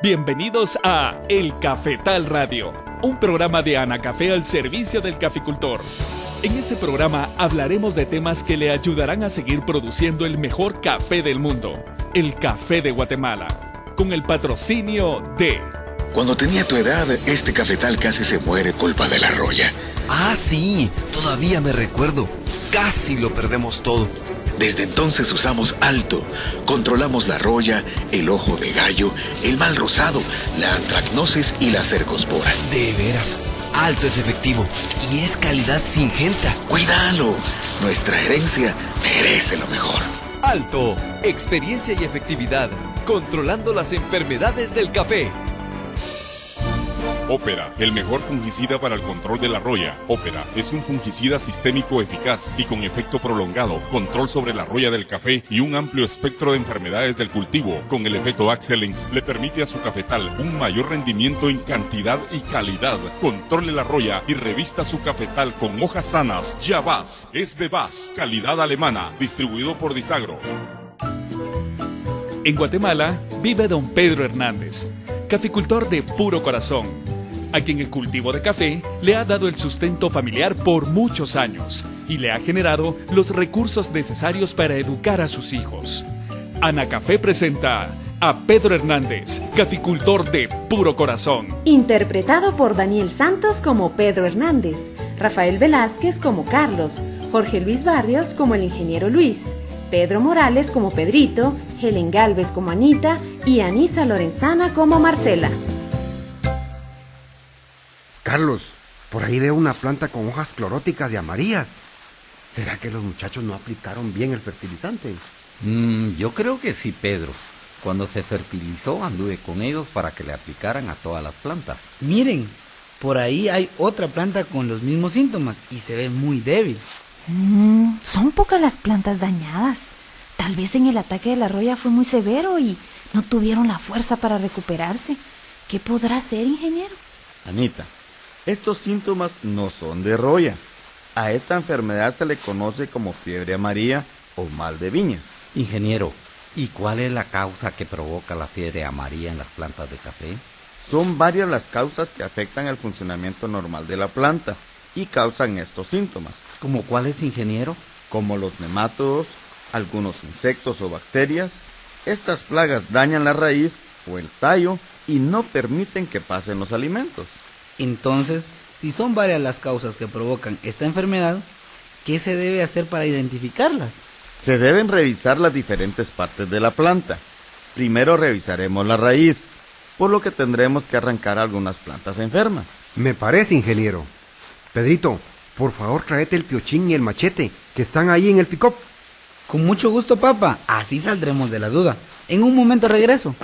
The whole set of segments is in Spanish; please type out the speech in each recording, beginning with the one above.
Bienvenidos a El Cafetal Radio, un programa de Anacafé al servicio del caficultor. En este programa hablaremos de temas que le ayudarán a seguir produciendo el mejor café del mundo, el café de Guatemala, con el patrocinio de... Cuando tenía tu edad, este cafetal casi se muere culpa de la roya. Ah, sí, todavía me recuerdo. Casi lo perdemos todo. Desde entonces usamos Alto. Controlamos la roya, el ojo de gallo, el mal rosado, la antracnosis y la cercospora. De veras, Alto es efectivo y es calidad Syngenta. ¡Cuídalo! Nuestra herencia merece lo mejor. Alto, experiencia y efectividad, controlando las enfermedades del café. Ópera, el mejor fungicida para el control de la roya. Ópera es un fungicida sistémico eficaz y con efecto prolongado, control sobre la roya del café y un amplio espectro de enfermedades del cultivo. Con el efecto Excellence le permite a su cafetal un mayor rendimiento en cantidad y calidad. Controle la roya y revista su cafetal con hojas sanas. Ya vas, es de Vas, calidad alemana, distribuido por Disagro. En Guatemala vive don Pedro Hernández, caficultor de puro corazón, a quien el cultivo de café le ha dado el sustento familiar por muchos años y le ha generado los recursos necesarios para educar a sus hijos. Anacafé presenta a Pedro Hernández, caficultor de puro corazón. Interpretado por Daniel Santos como Pedro Hernández, Rafael Velázquez como Carlos, Jorge Luis Barrios como el ingeniero Luis, Pedro Morales como Pedrito, Helen Galvez como Anita y Anisa Lorenzana como Marcela. Carlos, por ahí veo una planta con hojas cloróticas y amarillas. ¿Será que los muchachos no aplicaron bien el fertilizante? Yo creo que sí, Pedro. Cuando se fertilizó anduve con ellos para que le aplicaran a todas las plantas. Miren, por ahí hay otra planta con los mismos síntomas y se ve muy débil. Son pocas las plantas dañadas. Tal vez en el ataque de la roya fue muy severo y no tuvieron la fuerza para recuperarse. ¿Qué podrá ser, ingeniero? Anita, estos síntomas no son de roya. A esta enfermedad se le conoce como fiebre amarilla o mal de viñas. Ingeniero, ¿y cuál es la causa que provoca la fiebre amarilla en las plantas de café? Son varias las causas que afectan el funcionamiento normal de la planta y causan estos síntomas. ¿Cómo cuáles, ingeniero? Como los nemátodos, algunos insectos o bacterias. Estas plagas dañan la raíz o el tallo y no permiten que pasen los alimentos. Entonces, si son varias las causas que provocan esta enfermedad, ¿qué se debe hacer para identificarlas? Se deben revisar las diferentes partes de la planta. Primero revisaremos la raíz, por lo que tendremos que arrancar algunas plantas enfermas. Me parece, ingeniero. Pedrito, por favor tráete el piochín y el machete, que están ahí en el pick-up. Con mucho gusto, papá. Así saldremos de la duda. En un momento regreso.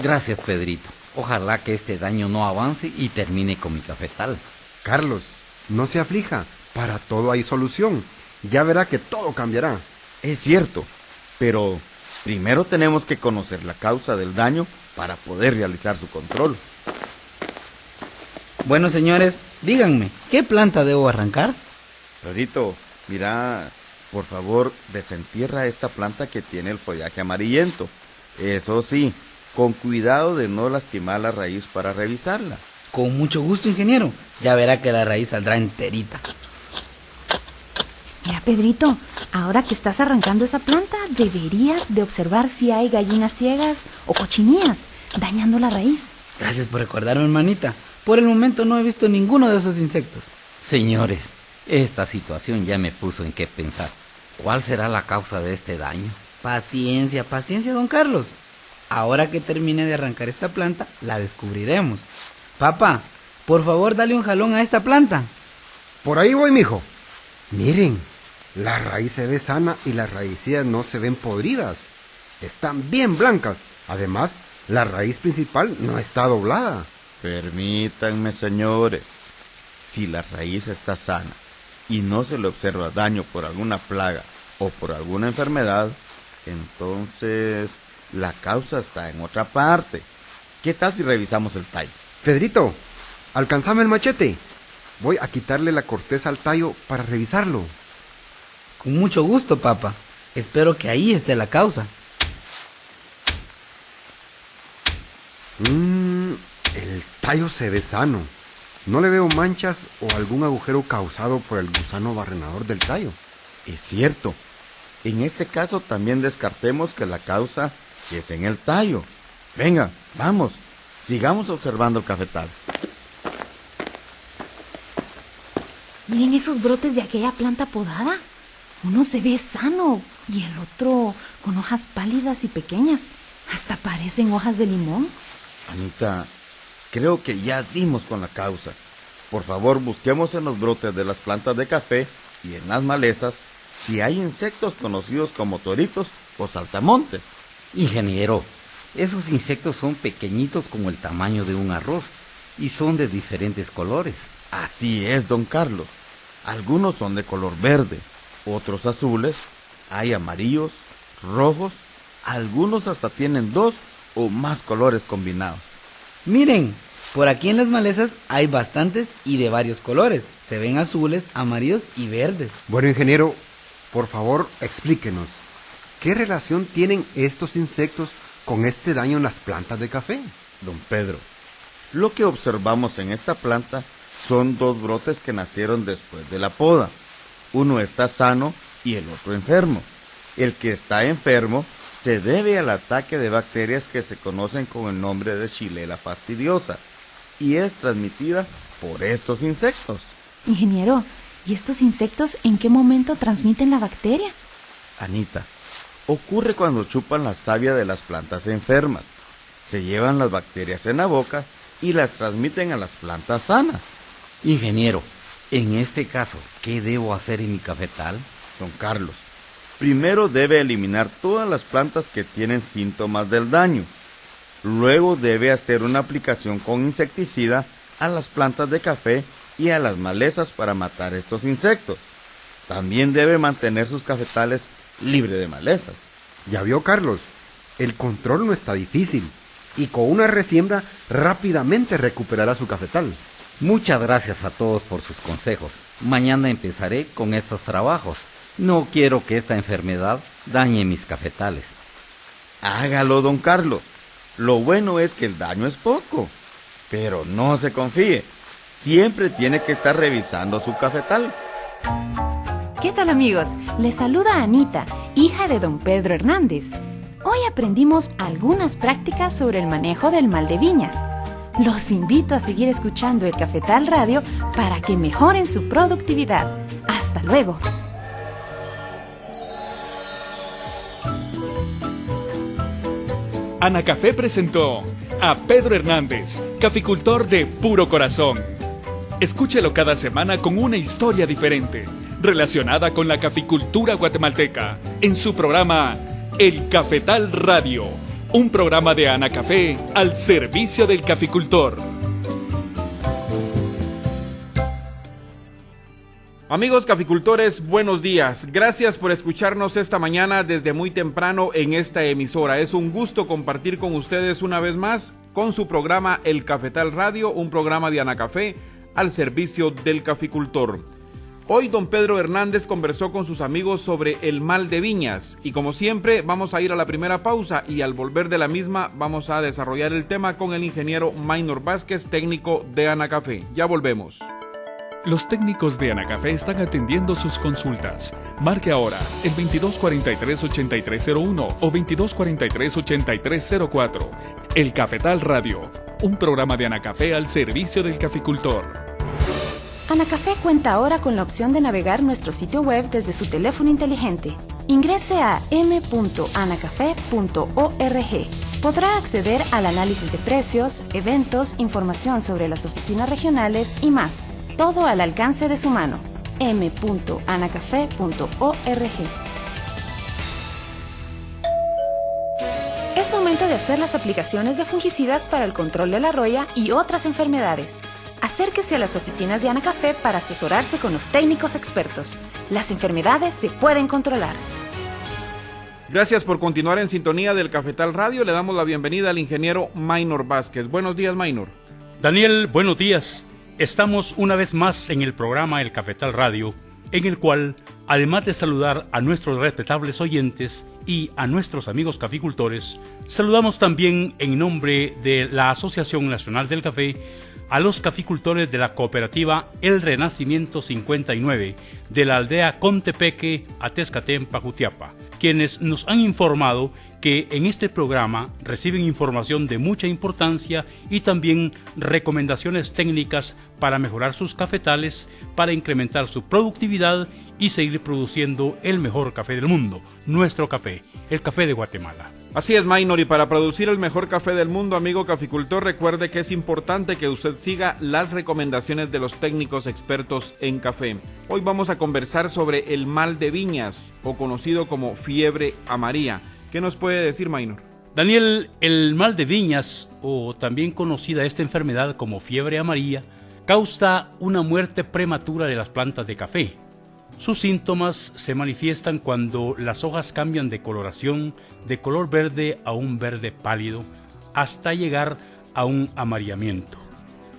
Gracias, Pedrito. Ojalá que este daño no avance y termine con mi cafetal. Carlos, no se aflija. Para todo hay solución. Ya verá que todo cambiará. Es cierto, pero primero tenemos que conocer la causa del daño para poder realizar su control. Bueno, señores, díganme, ¿qué planta debo arrancar? Pedrito, mira, por favor, desentierra esta planta que tiene el follaje amarillento. Eso sí, con cuidado de no lastimar la raíz para revisarla. Con mucho gusto, ingeniero. Ya verá que la raíz saldrá enterita. Mira, Pedrito, ahora que estás arrancando esa planta, deberías de observar si hay gallinas ciegas o cochinillas dañando la raíz. Gracias por recordarme, hermanita. Por el momento no he visto ninguno de esos insectos. Señores, esta situación ya me puso en qué pensar. ¿Cuál será la causa de este daño? Paciencia, paciencia, don Carlos. Ahora que termine de arrancar esta planta, la descubriremos. Papá, por favor, dale un jalón a esta planta. Por ahí voy, mijo. Miren, la raíz se ve sana y las raicillas no se ven podridas. Están bien blancas. Además, la raíz principal no está doblada. Permítanme, señores. Si la raíz está sana y no se le observa daño por alguna plaga o por alguna enfermedad, entonces la causa está en otra parte. ¿Qué tal si revisamos el tallo? Pedrito, alcanzame el machete. Voy a quitarle la corteza al tallo para revisarlo. Con mucho gusto, papá. Espero que ahí esté la causa. El tallo se ve sano. No le veo manchas o algún agujero causado por el gusano barrenador del tallo. Es cierto. En este caso también descartemos que la causa es en el tallo. Venga, vamos, sigamos observando el cafetal. Miren esos brotes de aquella planta podada. Uno se ve sano y el otro con hojas pálidas y pequeñas. Hasta parecen hojas de limón. Anita, creo que ya dimos con la causa. Por favor, busquemos en los brotes de las plantas de café y en las malezas si hay insectos conocidos como toritos o saltamontes. Ingeniero, esos insectos son pequeñitos como el tamaño de un arroz y son de diferentes colores. Así es, don Carlos. Algunos son de color verde, otros azules, hay amarillos, rojos, algunos hasta tienen 2 o más colores combinados. Miren, por aquí en las malezas hay bastantes y de varios colores. Se ven azules, amarillos y verdes. Bueno, ingeniero, por favor, explíquenos. ¿Qué relación tienen estos insectos con este daño en las plantas de café? Don Pedro, lo que observamos en esta planta son 2 brotes que nacieron después de la poda. Uno está sano y el otro enfermo. El que está enfermo se debe al ataque de bacterias que se conocen con el nombre de Xylella fastidiosa y es transmitida por estos insectos. Ingeniero, ¿y estos insectos en qué momento transmiten la bacteria? Anita, ocurre cuando chupan la savia de las plantas enfermas. Se llevan las bacterias en la boca y las transmiten a las plantas sanas. Ingeniero, en este caso, ¿qué debo hacer en mi cafetal? Don Carlos, primero debe eliminar todas las plantas que tienen síntomas del daño. Luego debe hacer una aplicación con insecticida a las plantas de café y a las malezas para matar estos insectos. También debe mantener sus cafetales libres de malezas. Ya vio, Carlos, el control no está difícil y con una resiembra rápidamente recuperará su cafetal. Muchas gracias a todos por sus consejos. Mañana empezaré con estos trabajos. No quiero que esta enfermedad dañe mis cafetales. Hágalo, don Carlos. Lo bueno es que el daño es poco. Pero no se confíe. Siempre tiene que estar revisando su cafetal. ¿Qué tal, amigos? Les saluda Anita, hija de don Pedro Hernández. Hoy aprendimos algunas prácticas sobre el manejo del mal de viñas. Los invito a seguir escuchando el Cafetal Radio para que mejoren su productividad. ¡Hasta luego! Anacafé presentó a Pedro Hernández, caficultor de puro corazón. Escúchelo cada semana con una historia diferente, relacionada con la caficultura guatemalteca, en su programa El Cafetal Radio, un programa de Anacafé al servicio del caficultor. Amigos caficultores, buenos días. Gracias por escucharnos esta mañana desde muy temprano en esta emisora. Es un gusto compartir con ustedes una vez más con su programa El Cafetal Radio, un programa de Anacafé al servicio del caficultor. Hoy don Pedro Hernández conversó con sus amigos sobre el mal de viñas y como siempre vamos a ir a la primera pausa y al volver de la misma vamos a desarrollar el tema con el ingeniero Maynor Vázquez, técnico de Anacafé. Ya volvemos. Los técnicos de Anacafé están atendiendo sus consultas. Marque ahora el 2243-8301 o 2243-8304. El Cafetal Radio, un programa de Anacafé al servicio del caficultor. Anacafé cuenta ahora con la opción de navegar nuestro sitio web desde su teléfono inteligente. Ingrese a m.anacafé.org. Podrá acceder al análisis de precios, eventos, información sobre las oficinas regionales y más. Todo al alcance de su mano. m.anacafé.org. Es momento de hacer las aplicaciones de fungicidas para el control de la roya y otras enfermedades. Acérquese a las oficinas de Anacafé para asesorarse con los técnicos expertos. Las enfermedades se pueden controlar. Gracias por continuar en sintonía del Cafetal Radio. Le damos la bienvenida al ingeniero Maynor Vázquez. Buenos días, Maynor. Daniel, buenos días. Estamos una vez más en el programa El Cafetal Radio, en el cual, además de saludar a nuestros respetables oyentes y a nuestros amigos caficultores, saludamos también en nombre de la Asociación Nacional del Café a los caficultores de la cooperativa El Renacimiento 59 de la aldea Contepeque, Atezcatempa, Jutiapa, quienes nos han informado que en este programa reciben información de mucha importancia y también recomendaciones técnicas para mejorar sus cafetales, para incrementar su productividad y seguir produciendo el mejor café del mundo, nuestro café, el café de Guatemala. Así es, Maynor, y para producir el mejor café del mundo, amigo caficultor, recuerde que es importante que usted siga las recomendaciones de los técnicos expertos en café. Hoy vamos a conversar sobre el mal de viñas, o conocido como fiebre amarilla. ¿Qué nos puede decir, Maynor? Daniel, el mal de viñas, o también conocida esta enfermedad como fiebre amarilla, causa una muerte prematura de las plantas de café. Sus síntomas se manifiestan cuando las hojas cambian de coloración de color verde a un verde pálido hasta llegar a un amarillamiento.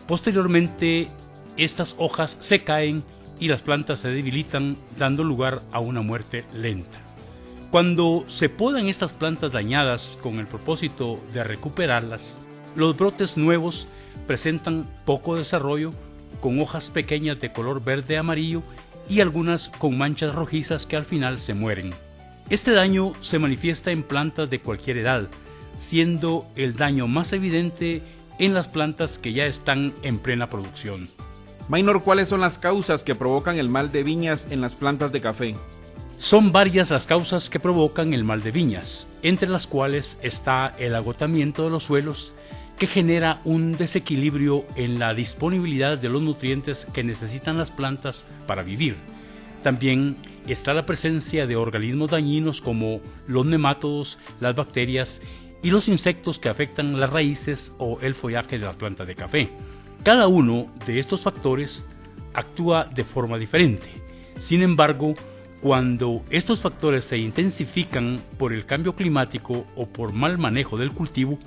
Posteriormente, estas hojas se caen y las plantas se debilitan, dando lugar a una muerte lenta. Cuando se podan estas plantas dañadas con el propósito de recuperarlas, los brotes nuevos presentan poco desarrollo, con hojas pequeñas de color verde amarillo y algunas con manchas rojizas que al final se mueren. Este daño se manifiesta en plantas de cualquier edad, siendo el daño más evidente en las plantas que ya están en plena producción. Maynor, ¿cuáles son las causas que provocan el mal de viñas en las plantas de café? Son varias las causas que provocan el mal de viñas, entre las cuales está el agotamiento de los suelos, que genera un desequilibrio en la disponibilidad de los nutrientes que necesitan las plantas para vivir. También está la presencia de organismos dañinos como los nemátodos, las bacterias y los insectos que afectan las raíces o el follaje de la planta de café. Cada uno de estos factores actúa de forma diferente. Sin embargo, cuando estos factores se intensifican por el cambio climático o por mal manejo del cultivo,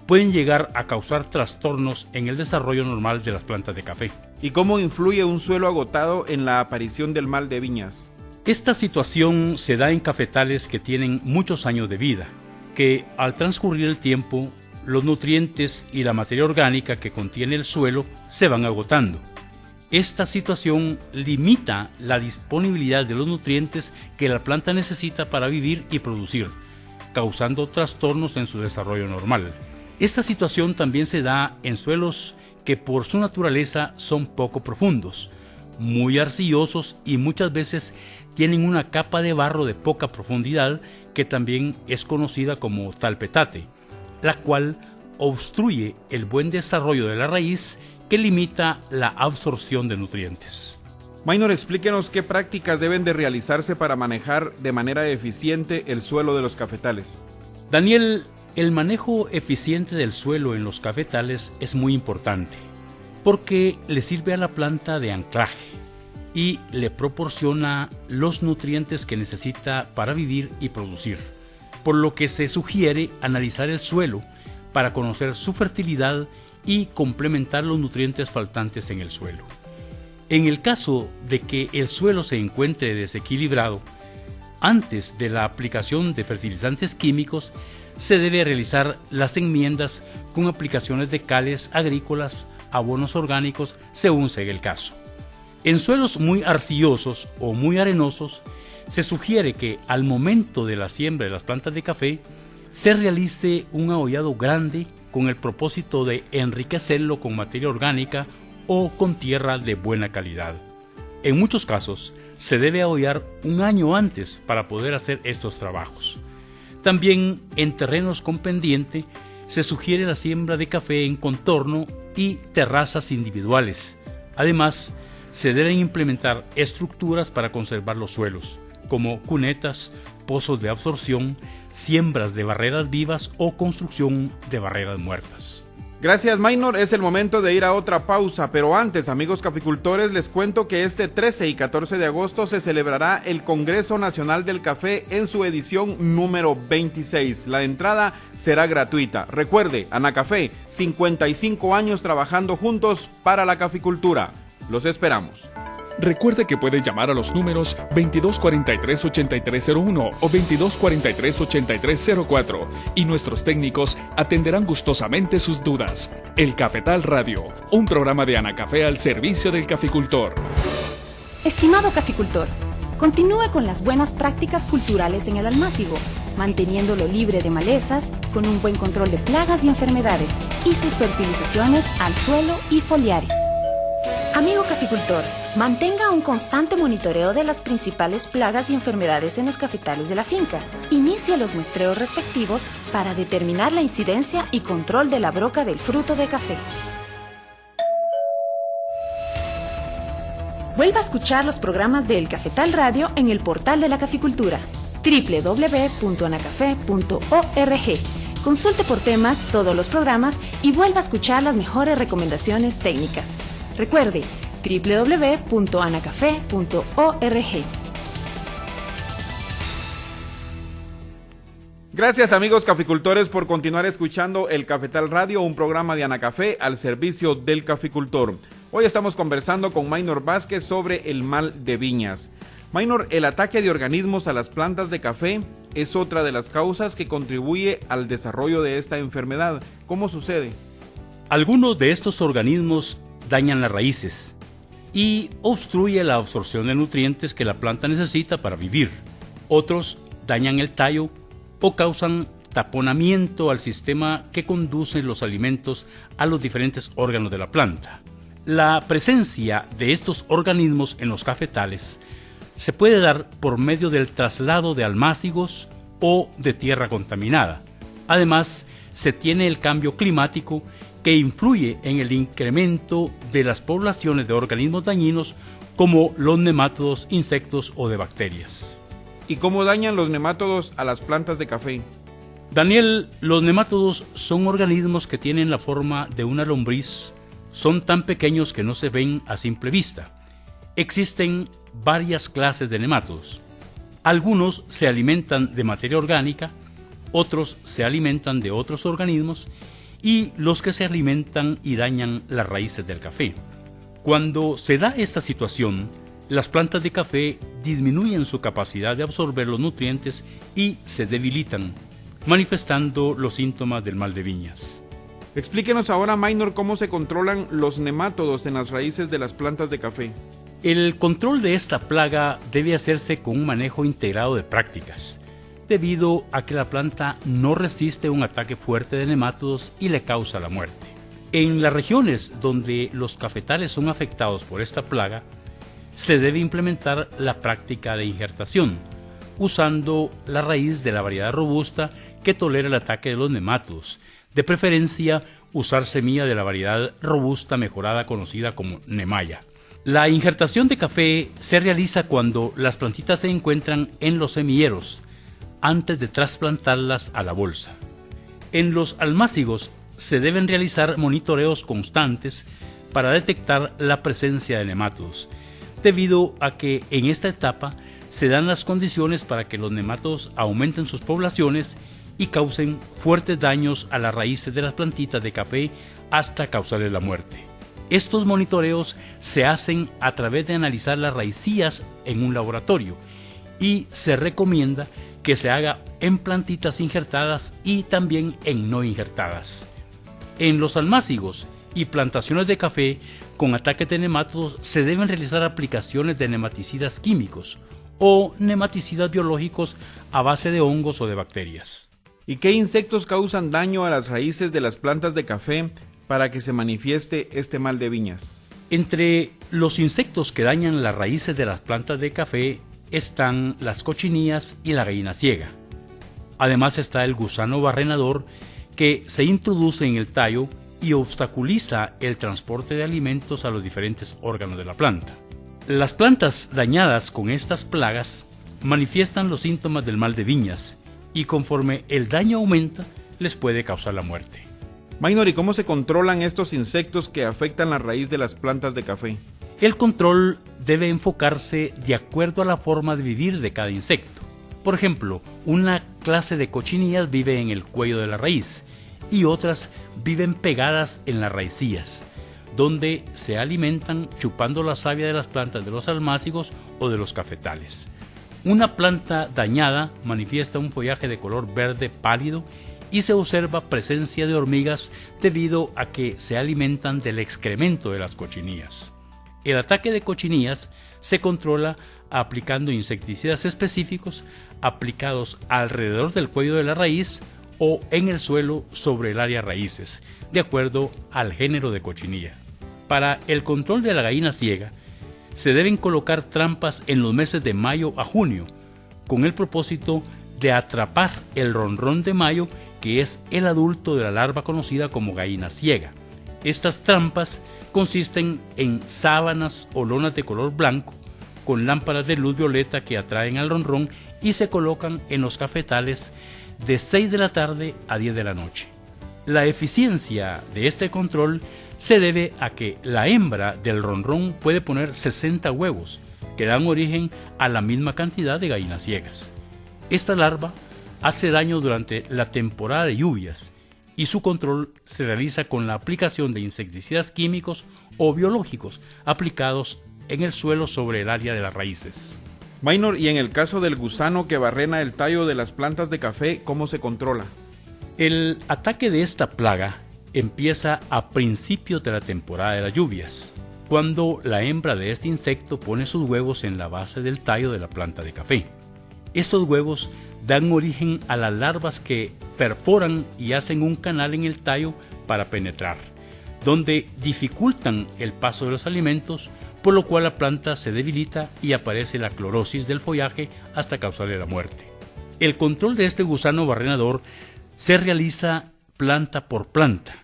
pueden llegar a causar trastornos en el desarrollo normal de las plantas de café. ¿Y cómo influye un suelo agotado en la aparición del mal de viñas? Esta situación se da en cafetales que tienen muchos años de vida, que al transcurrir el tiempo, los nutrientes y la materia orgánica que contiene el suelo se van agotando. Esta situación limita la disponibilidad de los nutrientes que la planta necesita para vivir y producir, causando trastornos en su desarrollo normal. Esta situación también se da en suelos que por su naturaleza son poco profundos, muy arcillosos y muchas veces tienen una capa de barro de poca profundidad que también es conocida como talpetate, la cual obstruye el buen desarrollo de la raíz que limita la absorción de nutrientes. Maynor, explíquenos qué prácticas deben de realizarse para manejar de manera eficiente el suelo de los cafetales. Daniel, el manejo eficiente del suelo en los cafetales es muy importante porque le sirve a la planta de anclaje y le proporciona los nutrientes que necesita para vivir y producir, por lo que se sugiere analizar el suelo para conocer su fertilidad y complementar los nutrientes faltantes en el suelo. En el caso de que el suelo se encuentre desequilibrado, antes de la aplicación de fertilizantes químicos, se debe realizar las enmiendas con aplicaciones de cales agrícolas, abonos orgánicos, según sea el caso. En suelos muy arcillosos o muy arenosos, se sugiere que al momento de la siembra de las plantas de café, se realice un ahollado grande con el propósito de enriquecerlo con materia orgánica o con tierra de buena calidad. En muchos casos, se debe ahollar un año antes para poder hacer estos trabajos. También en terrenos con pendiente se sugiere la siembra de café en contorno y terrazas individuales. Además, se deben implementar estructuras para conservar los suelos, como cunetas, pozos de absorción, siembras de barreras vivas o construcción de barreras muertas. Gracias, Maynor. Es el momento de ir a otra pausa, pero antes, amigos caficultores, les cuento que este 13 y 14 de agosto se celebrará el Congreso Nacional del Café en su edición número 26. La entrada será gratuita. Recuerde, Anacafé, 55 años trabajando juntos para la caficultura. Los esperamos. Recuerde que puede llamar a los números 2243-8301 o 2243-8304 y nuestros técnicos atenderán gustosamente sus dudas. El Cafetal Radio, un programa de Anacafé al servicio del caficultor. Estimado caficultor, continúe con las buenas prácticas culturales en el almácigo, manteniéndolo libre de malezas, con un buen control de plagas y enfermedades y sus fertilizaciones al suelo y foliares. Amigo caficultor, mantenga un constante monitoreo de las principales plagas y enfermedades en los cafetales de la finca. Inicie los muestreos respectivos para determinar la incidencia y control de la broca del fruto de café. Vuelva a escuchar los programas de El Cafetal Radio en el portal de la caficultura, www.anacafé.org. Consulte por temas todos los programas y vuelva a escuchar las mejores recomendaciones técnicas. Recuerde, www.anacafé.org. Gracias, amigos caficultores, por continuar escuchando El Cafetal Radio, un programa de Anacafé al servicio del caficultor. Hoy estamos conversando con Maynor Vázquez sobre el mal de viñas. Maynor, el ataque de organismos a las plantas de café es otra de las causas que contribuye al desarrollo de esta enfermedad. ¿Cómo sucede? Algunos de estos organismos dañan las raíces y obstruye la absorción de nutrientes que la planta necesita para vivir. Otros dañan el tallo o causan taponamiento al sistema que conduce los alimentos a los diferentes órganos de la planta. La presencia de estos organismos en los cafetales se puede dar por medio del traslado de almácigos o de tierra contaminada. Además, se tiene el cambio climático que influye en el incremento de las poblaciones de organismos dañinos como los nemátodos, insectos o de bacterias. ¿Y cómo dañan los nemátodos a las plantas de café? Daniel, los nemátodos son organismos que tienen la forma de una lombriz. Son tan pequeños que no se ven a simple vista. Existen varias clases de nemátodos. Algunos se alimentan de materia orgánica, otros se alimentan de otros organismos y los que se alimentan y dañan las raíces del café. Cuando se da esta situación, las plantas de café disminuyen su capacidad de absorber los nutrientes y se debilitan, manifestando los síntomas del mal de viñas. Explíquenos ahora, Maynor, cómo se controlan los nemátodos en las raíces de las plantas de café. El control de esta plaga debe hacerse con un manejo integrado de prácticas, debido a que la planta no resiste un ataque fuerte de nemátodos y le causa la muerte. En las regiones donde los cafetales son afectados por esta plaga, se debe implementar la práctica de injertación, usando la raíz de la variedad robusta que tolera el ataque de los nemátodos. De preferencia, usar semilla de la variedad robusta mejorada conocida como Nemaya. La injertación de café se realiza cuando las plantitas se encuentran en los semilleros, antes de trasplantarlas a la bolsa. En los almácigos se deben realizar monitoreos constantes para detectar la presencia de nemátodos, debido a que en esta etapa se dan las condiciones para que los nemátodos aumenten sus poblaciones y causen fuertes daños a las raíces de las plantitas de café hasta causarles la muerte. Estos monitoreos se hacen a través de analizar las raicillas en un laboratorio y se recomienda que se haga en plantitas injertadas y también en no injertadas. En los almácigos y plantaciones de café con ataques de nemátodos se deben realizar aplicaciones de nematicidas químicos o nematicidas biológicos a base de hongos o de bacterias. ¿Y qué insectos causan daño a las raíces de las plantas de café para que se manifieste este mal de viñas? Entre los insectos que dañan las raíces de las plantas de café están las cochinillas y la gallina ciega. Además está el gusano barrenador, que se introduce en el tallo y obstaculiza el transporte de alimentos a los diferentes órganos de la planta. Las plantas dañadas con estas plagas manifiestan los síntomas del mal de viñas y conforme el daño aumenta, les puede causar la muerte. Maynor, ¿y cómo se controlan estos insectos que afectan la raíz de las plantas de café? El control debe enfocarse de acuerdo a la forma de vivir de cada insecto. Por ejemplo, una clase de cochinillas vive en el cuello de la raíz y otras viven pegadas en las raicillas, donde se alimentan chupando la savia de las plantas de los almácigos o de los cafetales. Una planta dañada manifiesta un follaje de color verde pálido y se observa presencia de hormigas debido a que se alimentan del excremento de las cochinillas. El ataque de cochinillas se controla aplicando insecticidas específicos aplicados alrededor del cuello de la raíz o en el suelo sobre el área raíces, de acuerdo al género de cochinilla. Para el control de la gallina ciega, se deben colocar trampas en los meses de mayo a junio, con el propósito de atrapar el ronrón de mayo, que es el adulto de la larva conocida como gallina ciega. Estas trampas consisten en sábanas o lonas de color blanco, con lámparas de luz violeta que atraen al ronrón y se colocan en los cafetales de 6 de la tarde a 10 de la noche. La eficiencia de este control se debe a que la hembra del ronrón puede poner 60 huevos, que dan origen a la misma cantidad de gallinas ciegas. Esta larva hace daño durante la temporada de lluvias y su control se realiza con la aplicación de insecticidas químicos o biológicos aplicados en el suelo sobre el área de las raíces. Maynor, y en el caso del gusano que barrena el tallo de las plantas de café, ¿cómo se controla? El ataque de esta plaga empieza a principios de la temporada de las lluvias, cuando la hembra de este insecto pone sus huevos en la base del tallo de la planta de café. Estos huevos dan origen a las larvas que perforan y hacen un canal en el tallo para penetrar, donde dificultan el paso de los alimentos, por lo cual la planta se debilita y aparece la clorosis del follaje hasta causarle la muerte. El control de este gusano barrenador se realiza planta por planta.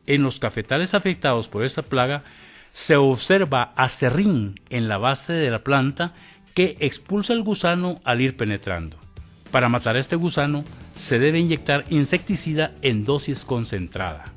En los cafetales afectados por esta plaga se observa aserrín en la base de la planta que expulsa el gusano al ir penetrando. Para matar a este gusano se debe inyectar insecticida en dosis concentrada.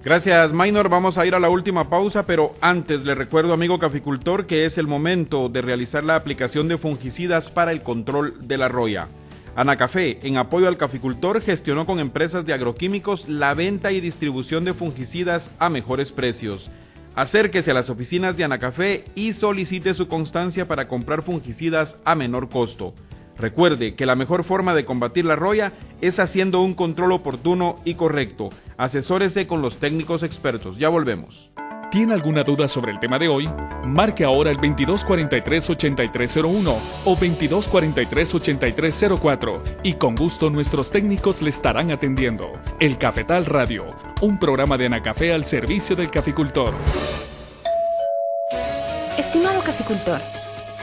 Gracias, Maynor. Vamos a ir a la última pausa, pero antes le recuerdo, amigo caficultor, que es el momento de realizar la aplicación de fungicidas para el control de la roya. Anacafé, en apoyo al caficultor, gestionó con empresas de agroquímicos la venta y distribución de fungicidas a mejores precios. Acérquese a las oficinas de Anacafé y solicite su constancia para comprar fungicidas a menor costo. Recuerde que la mejor forma de combatir la roya es haciendo un control oportuno y correcto. Asesórese con los técnicos expertos. Ya volvemos. ¿Tiene alguna duda sobre el tema de hoy? Marque ahora el 2243-8301 o 2243-8304 y con gusto nuestros técnicos le estarán atendiendo. El Cafetal Radio, un programa de Anacafé al servicio del caficultor. Estimado caficultor,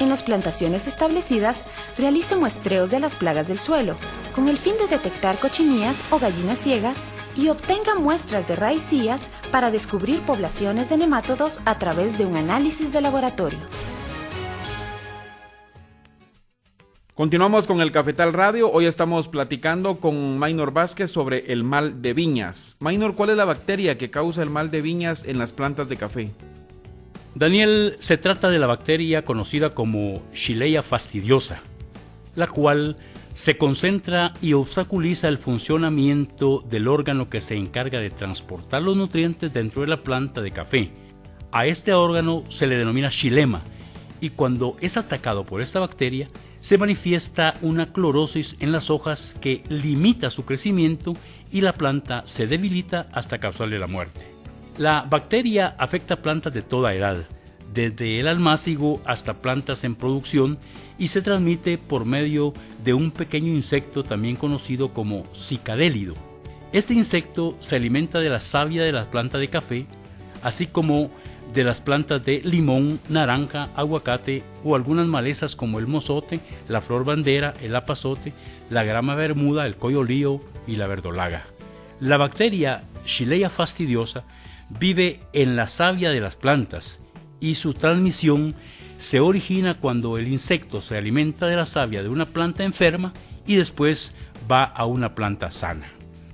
en las plantaciones establecidas realice muestreos de las plagas del suelo, con el fin de detectar cochinillas o gallinas ciegas y obtenga muestras de raicillas para descubrir poblaciones de nemátodos a través de un análisis de laboratorio. Continuamos con el Cafetal Radio. Hoy estamos platicando con Maynor Vázquez sobre el mal de viñas. Maynor, ¿cuál es la bacteria que causa el mal de viñas en las plantas de café? Daniel, se trata de la bacteria conocida como Shilleia fastidiosa, la cual se concentra y obstaculiza el funcionamiento del órgano que se encarga de transportar los nutrientes dentro de la planta de café. A este órgano se le denomina xilema y cuando es atacado por esta bacteria se manifiesta una clorosis en las hojas que limita su crecimiento y la planta se debilita hasta causarle la muerte. La bacteria afecta plantas de toda edad, desde el almácigo hasta plantas en producción, y se transmite por medio de un pequeño insecto también conocido como cicadélido. Este insecto se alimenta de la savia de las plantas de café, así como de las plantas de limón, naranja, aguacate o algunas malezas como el mozote, la flor bandera, el apazote, la grama bermuda, el coyolío y la verdolaga. La bacteria Shilleia fastidiosa vive en la savia de las plantas y su transmisión se origina cuando el insecto se alimenta de la savia de una planta enferma y después va a una planta sana.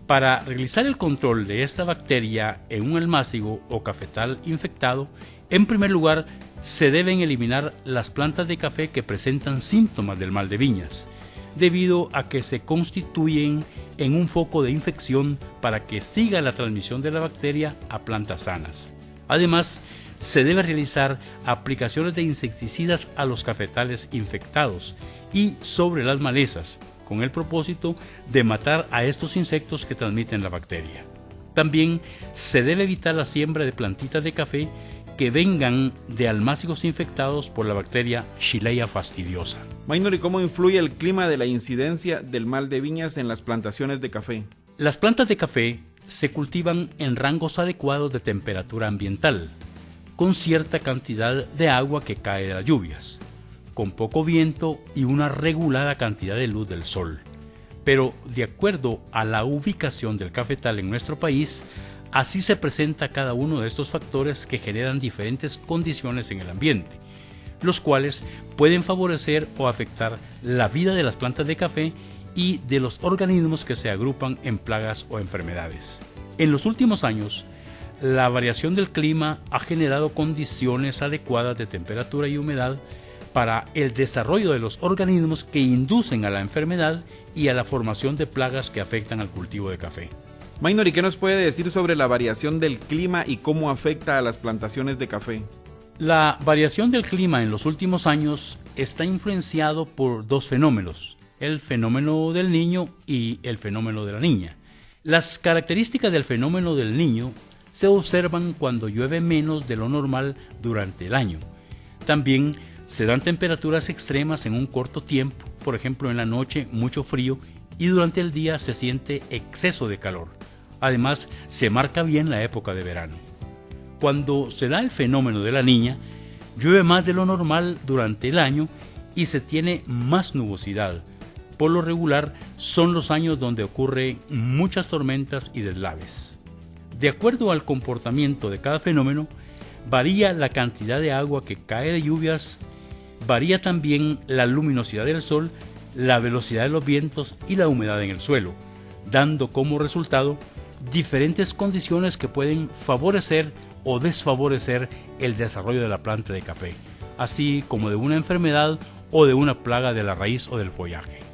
Para realizar el control de esta bacteria en un almácigo o cafetal infectado, en primer lugar se deben eliminar las plantas de café que presentan síntomas del mal de viñas, debido a que se constituyen en un foco de infección para que siga la transmisión de la bacteria a plantas sanas. Además, se debe realizar aplicaciones de insecticidas a los cafetales infectados y sobre las malezas, con el propósito de matar a estos insectos que transmiten la bacteria. También se debe evitar la siembra de plantitas de café que vengan de almácigos infectados por la bacteria Shilea fastidiosa. Maynor, ¿y cómo influye el clima de la incidencia del mal de viñas en las plantaciones de café? Las plantas de café se cultivan en rangos adecuados de temperatura ambiental, con cierta cantidad de agua que cae de las lluvias, con poco viento y una regulada cantidad de luz del sol. Pero de acuerdo a la ubicación del cafetal en nuestro país, así se presenta cada uno de estos factores que generan diferentes condiciones en el ambiente, los cuales pueden favorecer o afectar la vida de las plantas de café y de los organismos que se agrupan en plagas o enfermedades. En los últimos años, la variación del clima ha generado condiciones adecuadas de temperatura y humedad para el desarrollo de los organismos que inducen a la enfermedad y a la formación de plagas que afectan al cultivo de café. Maynor, ¿y qué nos puede decir sobre la variación del clima y cómo afecta a las plantaciones de café? La variación del clima en los últimos años está influenciado por dos fenómenos, el fenómeno del niño y el fenómeno de la niña. Las características del fenómeno del niño se observan cuando llueve menos de lo normal durante el año. También se dan temperaturas extremas en un corto tiempo, por ejemplo en la noche mucho frío y durante el día se siente exceso de calor. Además, se marca bien la época de verano. Cuando se da el fenómeno de la niña, llueve más de lo normal durante el año y se tiene más nubosidad. Por lo regular, son los años donde ocurren muchas tormentas y deslaves. De acuerdo al comportamiento de cada fenómeno, varía la cantidad de agua que cae de lluvias, varía también la luminosidad del sol, la velocidad de los vientos y la humedad en el suelo, dando como resultado diferentes condiciones que pueden favorecer o desfavorecer el desarrollo de la planta de café, así como de una enfermedad o de una plaga de la raíz o del follaje.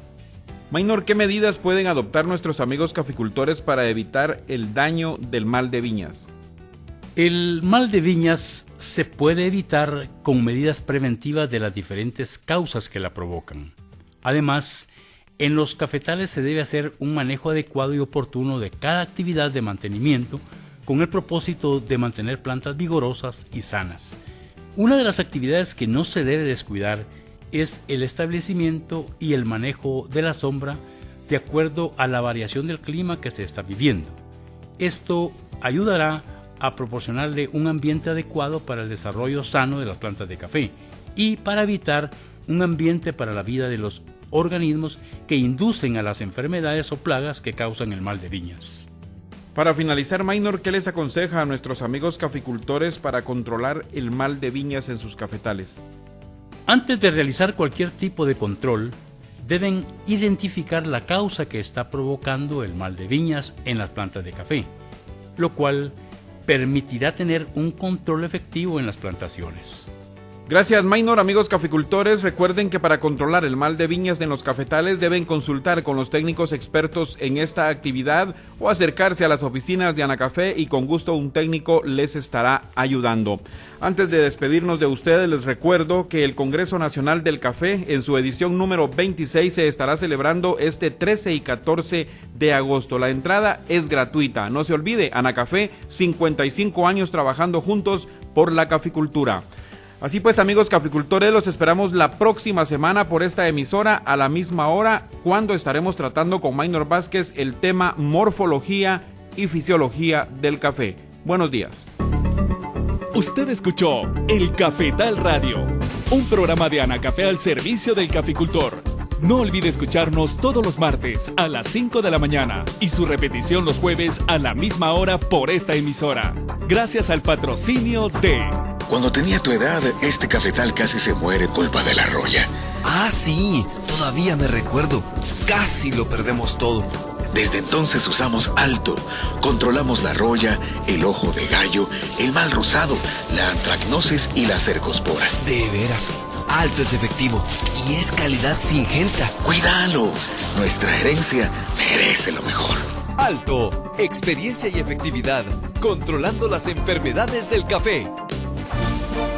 Maynor, ¿qué medidas pueden adoptar nuestros amigos caficultores para evitar el daño del mal de viñas? El mal de viñas se puede evitar con medidas preventivas de las diferentes causas que la provocan. Además, en los cafetales se debe hacer un manejo adecuado y oportuno de cada actividad de mantenimiento con el propósito de mantener plantas vigorosas y sanas. Una de las actividades que no se debe descuidar es el establecimiento y el manejo de la sombra de acuerdo a la variación del clima que se está viviendo. Esto ayudará a proporcionarle un ambiente adecuado para el desarrollo sano de las plantas de café y para evitar un ambiente para la vida de los organismos que inducen a las enfermedades o plagas que causan el mal de viñas. Para finalizar, Maynor, ¿qué les aconseja a nuestros amigos caficultores para controlar el mal de viñas en sus cafetales? Antes de realizar cualquier tipo de control, deben identificar la causa que está provocando el mal de viñas en las plantas de café, lo cual permitirá tener un control efectivo en las plantaciones. Gracias, Maynor. Amigos caficultores, recuerden que para controlar el mal de viñas en los cafetales deben consultar con los técnicos expertos en esta actividad o acercarse a las oficinas de Anacafé y con gusto un técnico les estará ayudando. Antes de despedirnos de ustedes, les recuerdo que el Congreso Nacional del Café en su edición número 26 se estará celebrando este 13 y 14 de agosto. La entrada es gratuita. No se olvide, Anacafé, 55 años trabajando juntos por la caficultura. Así pues, amigos caficultores, los esperamos la próxima semana por esta emisora a la misma hora, cuando estaremos tratando con Maynor Vázquez el tema morfología y fisiología del café. Buenos días. Usted escuchó El Cafetal Radio, un programa de Anacafé al servicio del caficultor. No olvide escucharnos todos los martes a las 5 de la mañana y su repetición los jueves a la misma hora por esta emisora. Gracias al patrocinio de... Cuando tenía tu edad, este cafetal casi se muere culpa de la roya. Ah, sí, todavía me recuerdo. Casi lo perdemos todo. Desde entonces usamos Alto. Controlamos la roya, el ojo de gallo, el mal rosado, la antracnosis y la cercospora. De veras, Alto es efectivo y es calidad singenta. Cuídalo. Nuestra herencia merece lo mejor. Alto, experiencia y efectividad, controlando las enfermedades del café.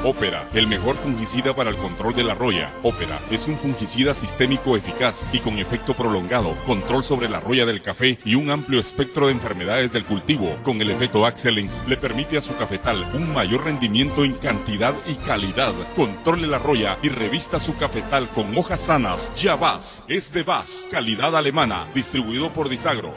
Ópera, el mejor fungicida para el control de la roya. Ópera es un fungicida sistémico eficaz y con efecto prolongado, control sobre la roya del café y un amplio espectro de enfermedades del cultivo. Con el efecto Excellence le permite a su cafetal un mayor rendimiento en cantidad y calidad. Controle la roya y revista su cafetal con hojas sanas. Ya Vas, es de Vas, calidad alemana, distribuido por Disagro.